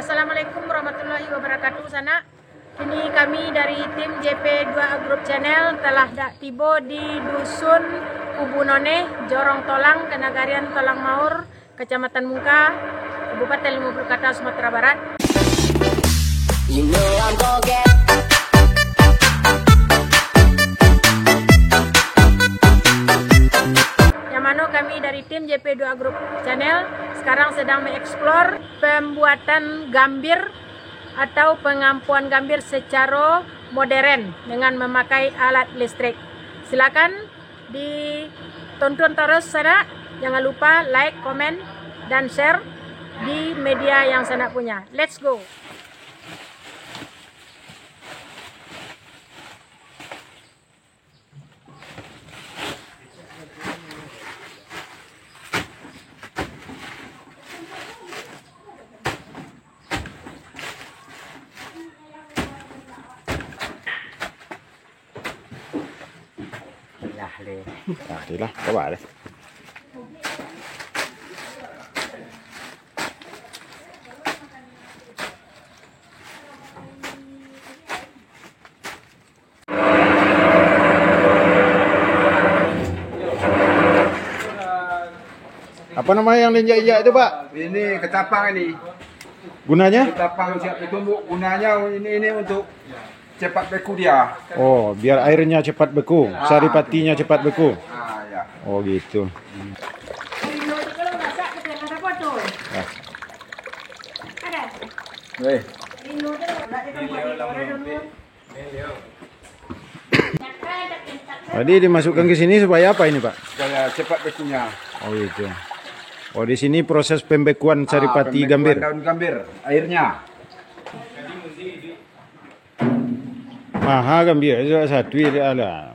Assalamualaikum warahmatullahi wabarakatuh sana. Kini kami dari tim JP2 Group Channel telah tiba di Dusun Ubunone, Jorong Tolang, Kenagarian Tolang Maur, Kecamatan Mungka, Kabupaten Limau Purwakarta, Sumatera Barat. Kami dari tim JP2 Group Channel sekarang sedang mengeksplor pembuatan gambir atau pengampuan gambir secara modern dengan memakai alat listrik. Silakan ditonton terus sana. Jangan lupa like, komen, dan share di media yang sana punya. Let's go! Đi đó, các bạn đây. Apa nama yang injak-injak itu, Pak? Ini ketapang ini. Gunanya? Ketapang siap ditumbuk. Gunanya ini untuk cepat beku dia. Oh, biar airnya cepat beku, saripatinya cepat beku. Ya. Oh, gitu. Tadi dimasukkan ke sini supaya apa ini, Pak? Supaya cepat bekunya. Oh, gitu. Oh, di sini proses pembekuan saripati gambir. Daun gambir, airnya. Mahal gambir, itu satu ini ada.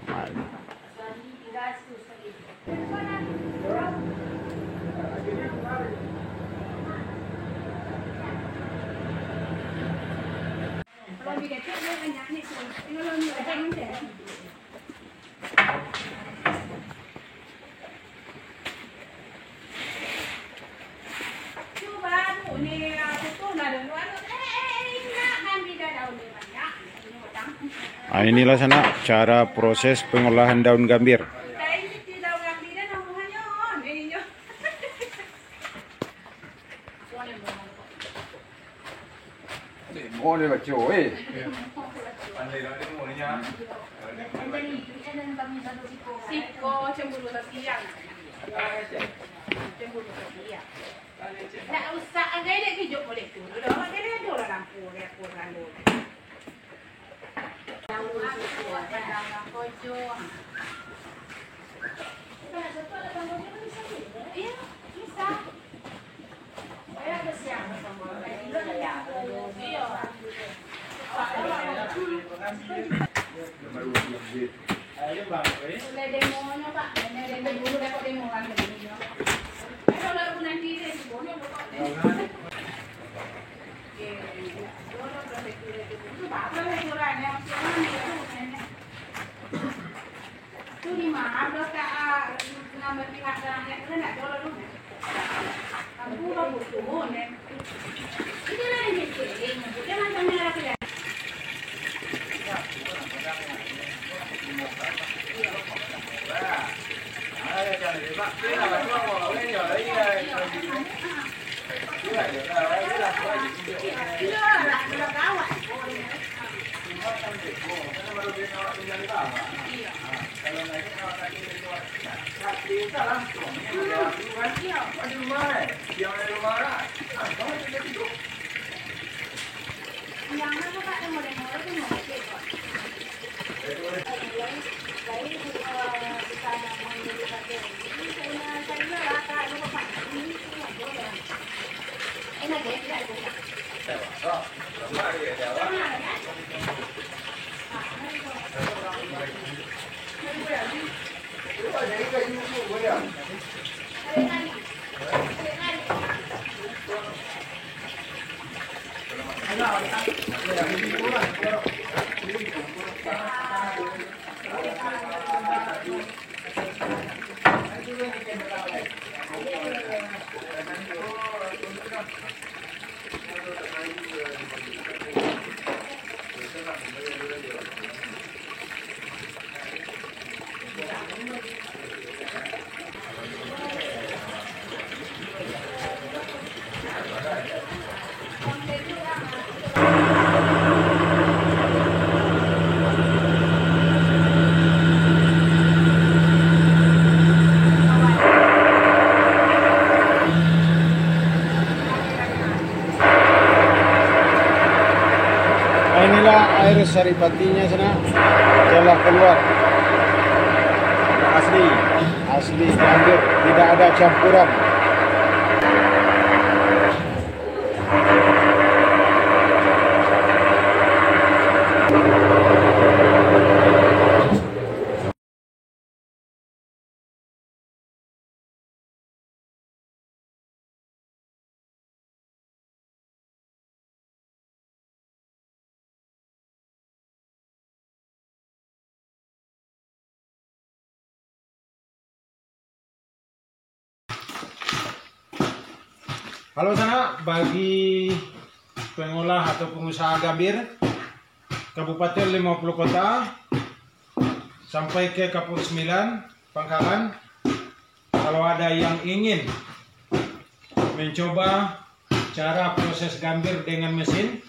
Nah, inilah sana cara proses pengolahan daun gambir. inilah air saripatinya sana telah keluar. Asli Gambir, tidak ada campuran. Halo sana, bagi pengolah atau pengusaha gambir Kabupaten 50 Kota sampai ke Kapur 9 Pangkalan, kalau ada yang ingin mencoba cara proses gambir dengan mesin,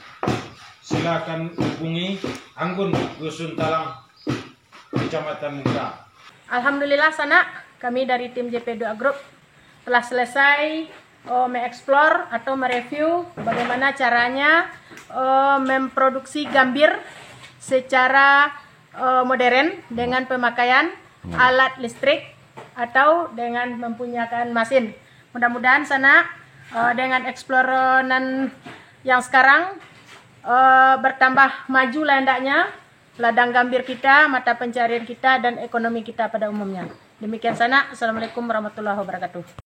silakan hubungi Anggun Dusun Talang, Kecamatan Muka. Alhamdulillah sana, kami dari tim JP2 Group telah selesai mengeksplor atau mereview bagaimana caranya memproduksi gambir secara modern dengan pemakaian alat listrik atau dengan mempunyai mesin. Mudah-mudahan sana dengan eksploran yang sekarang bertambah maju hendaknya ladang gambir kita, mata pencarian kita, dan ekonomi kita pada umumnya. Demikian sana. Assalamualaikum warahmatullahi wabarakatuh.